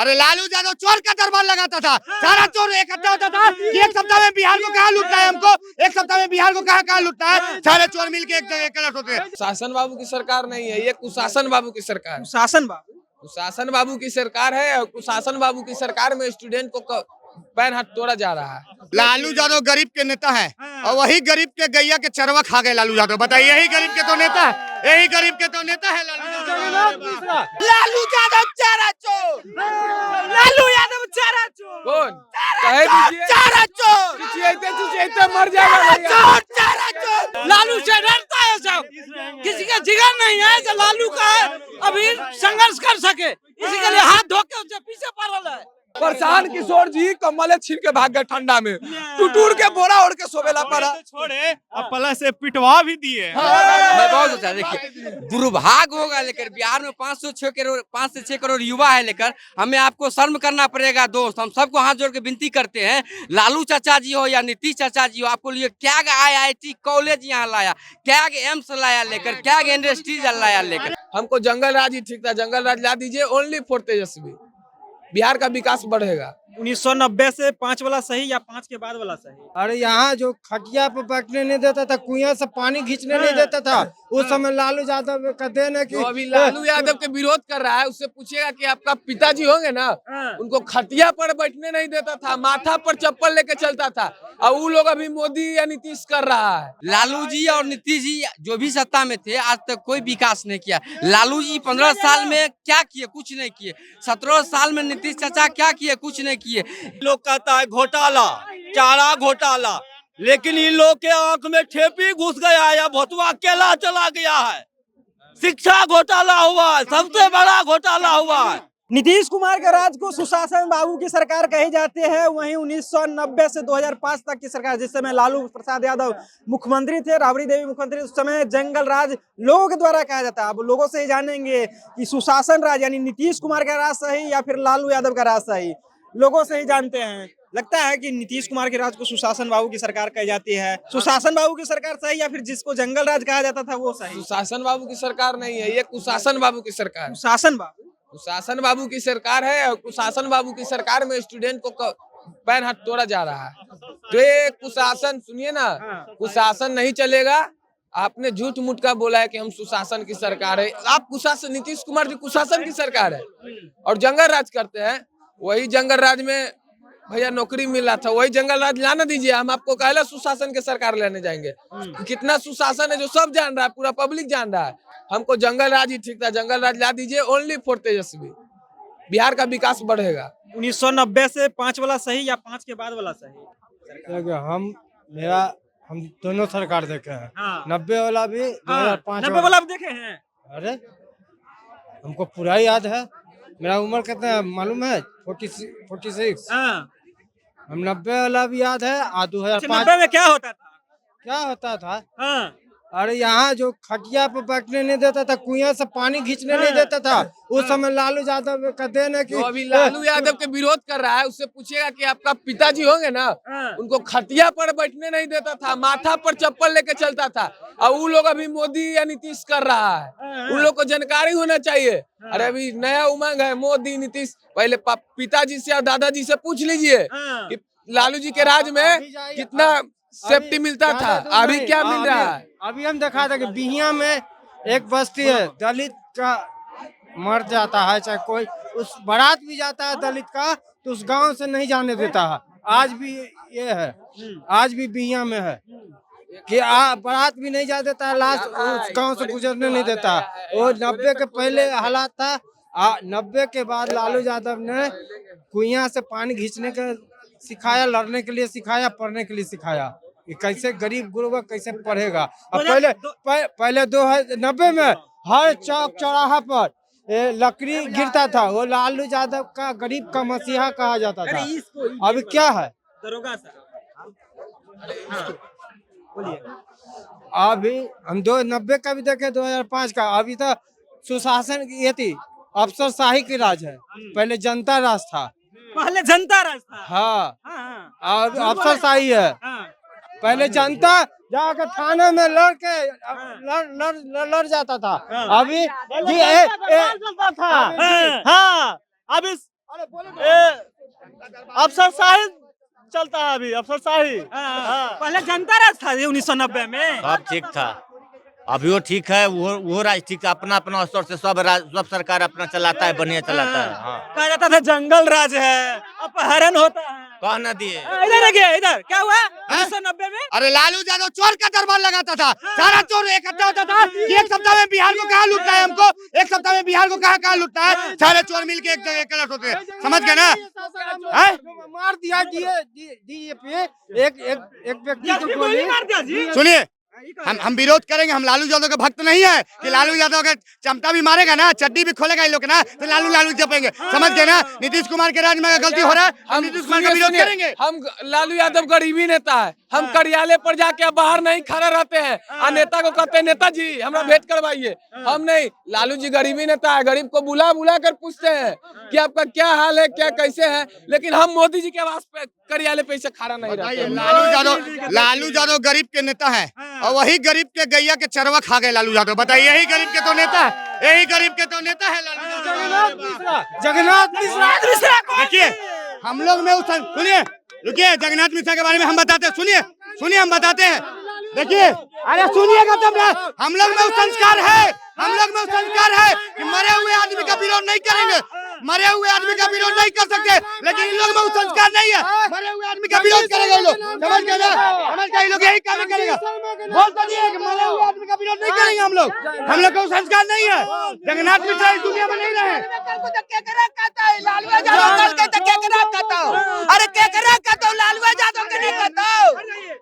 अरे लालू यादव चोर का दरबार लगाता था, सारा चोर इकट्ठा होता था कि एक सप्ताह में बिहार को कहाँ लूटना है, हमको एक सप्ताह में बिहार को कहाँ लूटना है, सारे चोर मिलके एक जगह इकट्ठा होते हैं। शासन बाबू की सरकार नहीं है, ये कुशासन बाबू की सरकार है। शासन बाबू कुशासन बाबू की सरकार है और कुशासन बाबू की सरकार में स्टूडेंट को पैर हाथ तोड़ा जा रहा है। लालू यादव गरीब के नेता है और वही गरीब के गैया के चरवा खा गए लालू यादव। बताइए, यही गरीब के तो नेता है, यही गरीब के तो नेता है लालू यादव चारा चोर, लालू यादव चारा चोर। कौन कहे दीजिए, चारा चोर, चिचियाते मर जाएगा। चारा चोर। लालू से डरता है सब, किसी का जिगर नहीं है जो लालू का है अभी संघर्ष कर सके, इसी के लिए हाथ धो के उससे पीछे पड़ल है। प्रशांत किशोर जी कमले छीन के भाग गए ठंडा में, टूटूर के बोरा ओढ़ के सोवेला पड़ा। छोड़े अब प्लस से पिटवा भी दिए। मैं बहुत अच्छा, देखिए दुर्भाग्य होगा, लेकर बिहार में 5 से 6 करोड़ युवा है, लेकर हमें आपको शर्म करना पड़ेगा दोस्त। हम सबको हाथ जोड़ के विनती करते हैं, लालू चाचा जी हो या नीतीश चाचा जी हो, आपको लिए क्या IIT कॉलेज यहाँ लाया, क्या एम्स लाया लेकर, क्या इंडस्ट्रीज लाया लेकर। हमको जंगल राज ही ठीक था, जंगल राज ला दीजिए, ओनली फॉर तेजस्वी, बिहार का विकास बढ़ेगा। 1990 से 5 वाला सही या 5 के बाद वाला सही? अरे यहाँ जो खटिया पे बैठने नहीं देता था, कुइयां से पानी खींचने नहीं देता था, उस समय लालू यादव का देन है कि जो अभी लालू यादव के विरोध कर रहा है, उससे पूछेगा कि आपका पिताजी होंगे ना, उनको खटिया पर बैठने नहीं देता था, माथा पर चप्पल लेके चलता था, और वो लोग अभी मोदी या नीतीश कर रहा है। लालू जी और नीतीश जी जो भी सत्ता में थे, आज तक कोई विकास नहीं किया। लालू जी 15 साल में क्या किए? कुछ नहीं किए। 17 साल में नीतीश चाचा क्या किए? कुछ नहीं किए। लोग कहता है घोटाला, चारा घोटाला, लेकिन इन लोग के आंख में ठेपी घुस गया है या भतुआ केला चला गया है। शिक्षा घोटाला हुआ है, सबसे बड़ा घोटाला हुआ है। नीतीश कुमार के राज को सुशासन बाबू की सरकार कही जाती है। वहीं 1990 से 2005 तक की सरकार, जिस समय लालू प्रसाद यादव मुख्यमंत्री थे, राबड़ी देवी मुख्यमंत्री, उस समय जंगल राज लोगों के द्वारा कहा जाता है। अब लोगों से ही जानेंगे कि सुशासन राज यानी नीतीश कुमार का राज सही या फिर लालू यादव का राज सही, लोगों से ही जानते हैं। लगता है कि नीतीश कुमार के राज को सुशासन बाबू की सरकार कही जाती है। सुशासन बाबू की सरकार सही या फिर जिसको जंगल राज कहा जाता था वो सही? सुशासन बाबू की सरकार नहीं है, ये कुशासन बाबू की सरकार है। सुशासन बाबू, कुशासन बाबू की सरकार है और कुशासन बाबू की सरकार में स्टूडेंट को पैर हाथ तोड़ा जा रहा है। तो ये कुशासन, सुनिए ना, कुशासन नहीं चलेगा। आपने झूठ मूठ का बोला है कि हम सुशासन की सरकार है। आप कुशासन, नीतीश कुमार जी कुशासन की सरकार है और जंगल राज करते हैं। वही जंगल राज में भैया नौकरी मिला था, वही जंगल राज लाना दीजिए। हम आपको कहला सुशासन के सरकार लेने जाएंगे। कितना सुशासन है जो सब जान रहा है, पूरा पब्लिक जान रहा है। हमको जंगल राज ही ठीक था, जंगल राज ला दीजिए, ओनली फॉर तेजस्वी, बिहार का विकास बढ़ेगा। 1990 से 5 वाला सही या 5 के बाद वाला सही? हम दोनों सरकार देखे हैं। 90 वाला भी, 2005 90 वाला भी देखे हैं। अरे हमको पूरा याद है। मेरा उम्र कितना है मालूम है? 46। हम 90 वाला भी याद है। 2005 में क्या होता था? अरे यहाँ जो खटिया पे बैठने नहीं देता था, कुइयां से पानी खींचने नहीं देता था, उस समय लालू यादव का देन है कि जो अभी लालू यादव के विरोध कर रहा है, उससे पूछेगा कि आपका पिताजी होंगे ना, उनको खटिया पर बैठने नहीं देता था, माथा पर चप्पल लेके चलता था, और वो लोग अभी मोदी या नीतीश कर रहा है। उन लोग को जानकारी होना चाहिए। अरे अभी नया उमंग है, मोदी नीतीश। पहले पिताजी से और दादाजी से पूछ लीजिए कि लालू जी के राज में कितना सेफ्टी मिलता था, अभी क्या मिल रहा है। अभी हम देखा था कि बिहिया में एक बस्ती है, दलित का मर जाता है, चाहे कोई उस बारात भी जाता है दलित का, तो उस गांव से नहीं जाने देता है। आज भी ये है, आज भी बिहिया में है कि बारात भी नहीं जा देता है, लाश उस गांव से गुजरने नहीं देता। वो 90 के पहले हालात था। 90 के बाद लालू यादव ने कुइयां से पानी खींचने का सिखाया, लड़ने के लिए सिखाया, पढ़ने के लिए सिखाया कि कैसे गरीब गुरबा कैसे पढ़ेगा। अब पहले 90 में हर चौक चौराहा पर लकड़ी गिरता था, वो लालू यादव का गरीब का मसीहा कहा जाता था। अभी क्या है? दरोगा साहब, अभी हम 90 का भी देखे, 2005 का। अभी तो सुशासन ये थी, अफसरशाही की राज है। पहले जनता राज था, पहले जनता राज था। हाँ, और अफसरशाही है। पहले जनता जाकर थाने में लड़ के लड़ जाता था। अभी अफसरशाही चलता है अभी, अफसरशाही। पहले जनता राज था ये 1990 में। सब ठीक था, अभी वो ठीक है, वो राज ठीक है, अपना अपना स्तर से सब सरकार अपना चलाता है, बढ़िया चलाता है। हाँ। कहा जाता था जंगल राज है, अपहरण होता है। कह न दिए इधर गया, इधर क्या हुआ 1990 में? अरे लालू यादव चोर का दरबार लगाता था, सारा चोर इकट्ठा होता था कि एक सप्ताह में बिहार को कहाँ लूटना है हमको, एक सप्ताह में बिहार को कहाँ लूटना है, सारे चोर मिलके एक जगह इकट्ठा होते हैं, समझ गए ना? मार दिया डीएपी एक व्यक्ति को गोली मार दिया जी। सुनिए, हम विरोध करेंगे, हम लालू यादव के भक्त नहीं है कि लालू यादव के चमटा भी मारेगा ना, चड्डी भी खोलेगा इन लोग ना, तो लालू जपेंगे, समझ गए ना? नीतीश कुमार के राज में अगर गलती हो रहा है, हम नीतीश कुमार का विरोध करेंगे। हम लालू यादव गरीबी नेता है, हम कार्यालय पर जाके बाहर नहीं खड़ा रहते हैं और नेता को कहते हैं नेताजी हमरा भेंट करवाइए, हम नहीं, लालू जी गरीबी नेता है, गरीब को बुला कर पूछते हैं कि आपका क्या हाल है, क्या कैसे है, लेकिन हम मोदी जी के आवाज पे कार्यालय पे खड़ा नहीं रहते। लालू यादव गरीब के नेता है और वही गरीब के गैया के चरवा खा गए लालू यादव, बताइए यही गरीब के तो नेता है, यही गरीब के तो नेता है लालू यादव। जगन्नाथ मिश्रा देखिए हम लोग में सुनिए, रुकिए, जगन्नाथ मिश्रा के बारे में हम बताते हैं, सुनिए हम बताते हैं, देखिए, अरे सुनिएगा तब ना, हम लोग में संस्कार है, हम लोग में संस्कार है कि मरे हुए आदमी का विरोध नहीं करेंगे, मरे हुए आदमी का विरोध नहीं कर सकते, लेकिन इन लोग में संस्कार नहीं है, मरे हुए आदमी का विरोध करेगा लोग, समझ गए ना? समझ गए, लोग यही काम करेगा, बोल तो दिए कि मरे हुए आदमी का विरोध नहीं करेंगे हम लोग को संस्कार नहीं है। जगन्नाथ मिश्रा इस दुनिया में नहीं रहे। अरे केकरा कहता हूँ लालू यादव के नहीं कहता हूँ,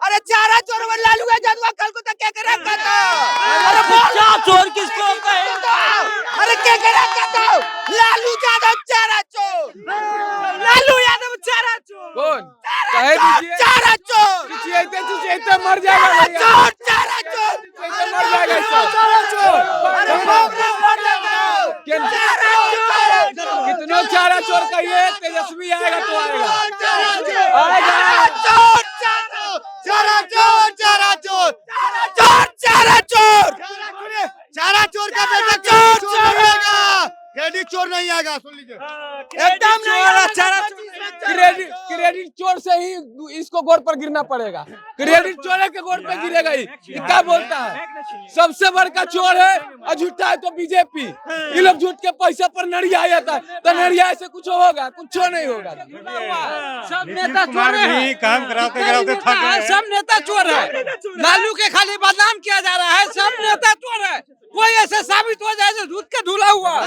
अरे चारा चोर लालू यादव कल को तो केकरा कहता हूँ, अरे क्या चोर किसको कहे? अरे केकरा कहता हूँ लालू यादव चारा चोर, लालू यादव चारा चोर, कौन कहे दीजिए, चारा चोर, चिचियाते मर जाएगा भैया, चोर चारा चोर, चिचियाते मर जाएगा इसका। चारा चोर, अरे कांग्रेस मर जाएगा, चारा चोर, कितनों चारा चोर कहिए, तेजस्वी आएगा तो आएगा, चारा चोर, चारा चोर, चारा चोर, चारा चोर, चारा चोर का बेटा चोर आएगा, क्रेडिट चोर नहीं आएगा, सुन लीजिए, एकदम नहीं, चारा क्रेडिट चोर से ही इसको गोड़ पर गिरना पड़ेगा, क्रेडिट चोर के गोड़ पर गिरेगा ही, क्या बोलता है? सबसे बड़का चोर है और झूठा है तो बीजेपी, ये लोग झूठ के पैसे पर नड़िया जाता है, तो नड़िया से कुछ होगा, कुछ नहीं होगा। सब नेता चोर है, काम कराते थक गए। सब नेता चोर है, लालू के खाली बदनाम किया जा रहा है, सब नेता चोर है, कोई ऐसे साबित हो जाए जो दूध के धुला हुआ,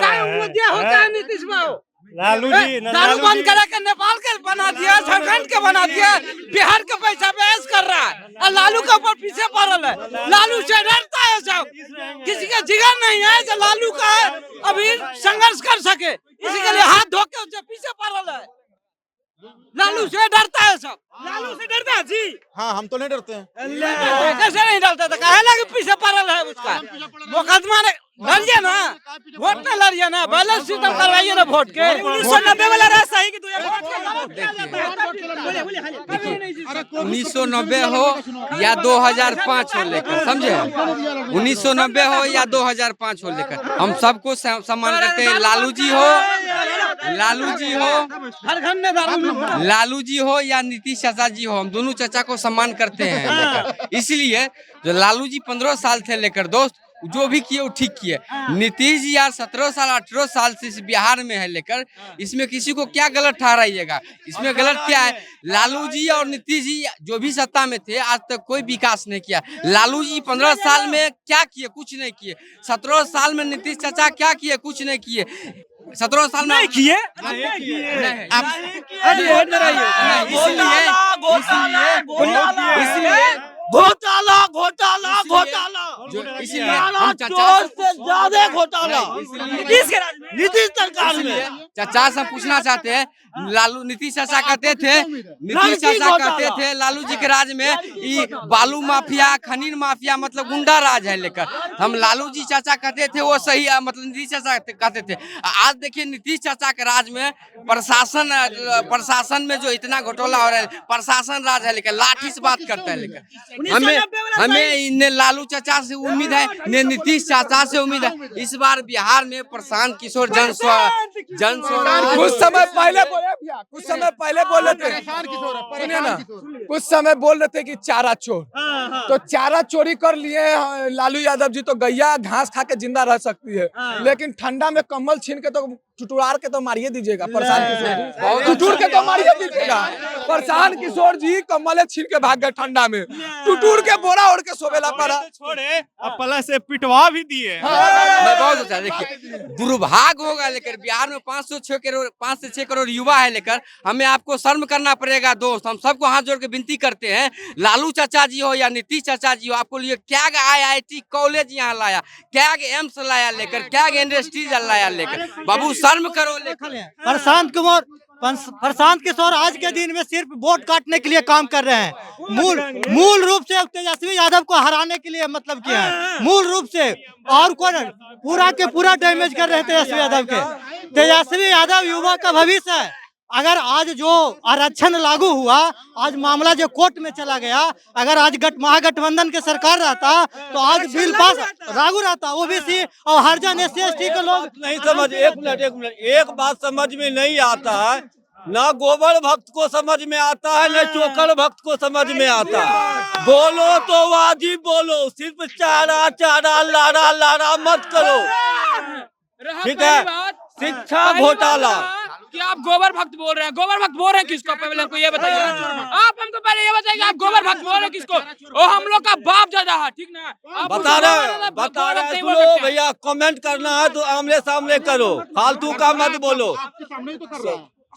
चाहे वो दिया हो चाहे नीतीश में हो। लालू जी दारू बंद करा के नेपाल के बना दिया, झारखंड के बना दिया, बिहार के पैसा पे ऐश कर रहा है और लालू के ऊपर पीछे पड़ल है, लालू से डरता है सब, किसी का जिगर नहीं है जो लालू का अभी संघर्ष कर सके, इसी के लिए हाथ धो के उससे पीछे पड़ल है, लालू से डरता है सब, लालू से डरता है जी। हाँ, हम तो नहीं डरते हैं। कैसे नहीं डरता था, काहे लगे पीछे पड़ल है उसका, मुकदमा ने लड़िए ना, वोट न लड़िए ना, बैलेंस सिस्टम करवाइए ना वोट के, 1990 वाला रास्ता ही कि 1990 हो या 2005 हो लेकर, समझे, 1990 हो या 2005 हो लेकर, हम सबको सम्मान करते हैं, लालू जी हो लालू जी हो या नीतीश चाचा जी हो, हम दोनों चाचा को सम्मान करते हैं। इसलिए जो लालू जी 15 साल थे लेकर दोस्त, जो भी किए वो ठीक किए। नीतीश जी यार 17 साल 18 साल से इस बिहार में है लेकर, इसमें किसी को क्या गलत ठहराइएगा, इसमें गलत क्या है? लालू जी और नीतीश जी जो भी सत्ता में थे आज तक कोई विकास नहीं किया। लालू जी 15 साल में क्या किए? कुछ नहीं किए। 17 साल में नीतीश चाचा क्या किए? कुछ नहीं किए। 17 साल में नहीं किए, घोटाला घोटाला घोटाला, इसलिए हम चाचा से ज्यादा घोटाला नीतीश सरकार में। चाचा से पूछना चाहते हैं, लालू नीतीश चाचा कहते थे लालू जी के राज में ये बालू माफिया, खनीन माफिया मतलब गुंडा राज है लेकर, हम लालू जी चाचा कहते थे वो सही, मतलब नीतीश चाचा कहते थे। आज देखिए नीतीश चाचा के राज में प्रशासन में जो इतना घोटाला हो रहा है, प्रशासन राज है लेकर, लाठी से बात करता है लेकर, हमें इन्हें लालू चाचा से उम्मीद है, इन्हें नीतीश चाचा से उम्मीद है। इस बार बिहार में प्रशांत किशोर जन कुछ समय पहले बोले भैया, कुछ समय पहले बोल रहे थे, सुनिए ना, कुछ समय बोल रहे थे कि चारा चोर, तो चारा चोरी कर लिए लालू यादव जी, तो गैया घास खा के जिंदा रह सकती है, लेकिन ठंडा में कम्बल छीन के तो टुटुरार के तो मारिए दीजिएगा प्रशांत किशोर, टुटुर के तो मारिए दीजिएगा। प्रशांत किशोर जी कम्बल छीन के भाग गए ठंडा में, टुटुर के बोरा ओढ़ के सोवेला पड़ा, छोड़े अब प्लस से पिटवा भी दिए। मैं बहुत अच्छा, देखिए दुर्भाग्य होगा, लेकर बिहार में 5 से 6 करोड़ युवा है, लेकर हमें आपको शर्म करना पड़ेगा दोस्त। हम सबको हाथ जोड़ के विनती करते हैं, लालू चाचा जी हो या नीतीश चाचा जी हो, आपको लिए क्या IIT कॉलेज यहाँ लाया, क्या एम्स लाया लेकर, क्या इंडस्ट्रीज लाया लेकर, बाबू शर्म करो। प्रशांत किशोर आज के दिन में सिर्फ वोट काटने के लिए काम कर रहे हैं। मूल रूप से तेजस्वी यादव को हराने के लिए मतलब किया है, मूल रूप से, और कौन पूरा के पूरा डैमेज कर रहे हैं तेजस्वी यादव के। तेजस्वी यादव युवा का भविष्य है। अगर आज जो आरक्षण लागू हुआ, आज मामला जो कोर्ट में चला गया, अगर आज महागठबंधन के सरकार रहता तो आज बिल पास लागू रहता। ओबीसी और हरिजन SC/ST के लोग नहीं समझ, एक मिनट, एक बात समझ में नहीं आता है, ना गोबर भक्त को समझ में आता है, न चोकर भक्त को समझ में आता है। बोलो तो वाजिब बोलो, सिर्फ चारा चारा लारा लारा मत करो, ठीक है। शिक्षा घोटाला कि आप गोबर भक्त बोल रहे हैं, गोबर भक्त बोल रहे हैं किसको, पहले हमको ये बताइए। आप हमको पहले ये बताइए आप गोबर भक्त बोल रहे हैं किसको? वो हम लोग का बाप दादा है, ठीक ना? बता रहे सुनो भैया, कमेंट करना है तो आमने सामने करो, फालतू का मत बोलो।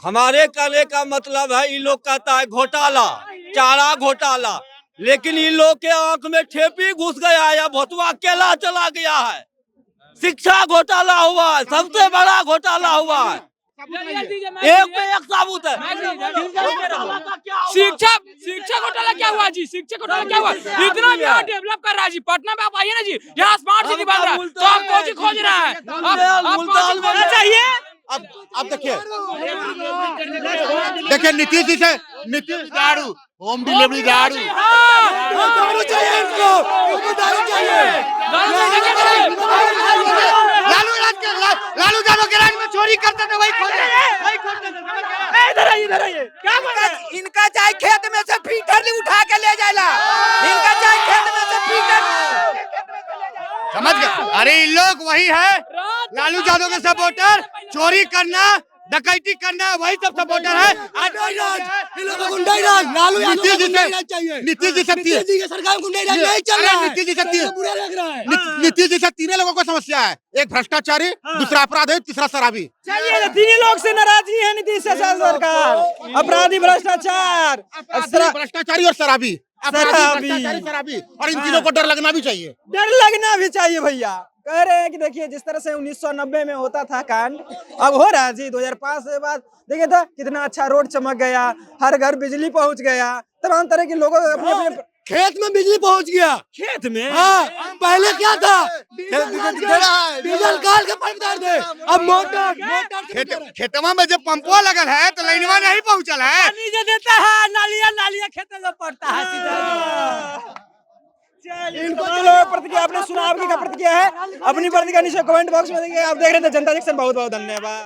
हमारे कहने का मतलब है, इन लोग कहता है घोटाला, चारा घोटाला, लेकिन इन लोग के आंख में ठेपी घुस गया है या भोतवा केला चला गया है। शिक्षा घोटाला हुआ है, सबसे बड़ा घोटाला हुआ है, एक पे एक साबुत है। शिक्षा घोटाला क्या हुआ जी? शिक्षा घोटाला क्या हुआ? इतना बिहार डेवलप कर रहा है जी, पटना में आप आइए ना जी, यहाँ स्मार्ट सिटी बन रहा है, तो आप कौन सी खोज रहा है? आप चाहिए। अब देखिए नीतीश जी से, नीतीश दारू, होम डिलीवरी दारू, दारू चाहिए इनको, दारू चाहिए। लालू यादव के राज में चोरी करते थे, वही क्या बोल रहे हैं? इनका चाहे खेत में से फीटर उठा के ले जाएगा, इनका चाहे खेत में से फीटर, समझ गए? अरे इन लोग वही है, लालू यादव के सपोर्टर, चोरी करना, डकैती करना, वही सब सपोर्टर है। नीतीश जी सकती है, नीतीश जी से तीनों लोगों को समस्या है, एक भ्रष्टाचारी, दूसरा अपराधी, तीसरा शराबी। चलिए, तीन लोग से नाराजगी है नीतीश सरकार, अपराधी, भ्रष्टाचार, भ्रष्टाचारी और शराबी, शराबी, और इन तीनों को डर लगना भी चाहिए, डर लगना भी चाहिए भैया। कह रहे हैं कि देखिए जिस तरह से 1990 में होता था कांड, अब हो रहा है जी 2005 से बाद। देखिए था कितना अच्छा रोड चमक गया, हर घर बिजली पहुंच गया, तमाम तरह के लोगों अपने अपने खेत में बिजली पहुंच गया। खेत में हाँ, पहले क्या था, डीजल काल के पाइप डाल दे, अब मोटर खेतवा में जब पंपवा लगल है तो लाइनवा नहीं पहुंचल है, पानी जो देता है, नालिया खेत में पड़ता है। इनको प्रतिक्रिया आपने सुना, आपकी क्या प्रतिक्रिया है? अपनी प्रतिक्रिया नीचे कमेंट बॉक्स में देखिए। आप देख रहे थे जनता जंक्शन, बहुत बहुत धन्यवाद।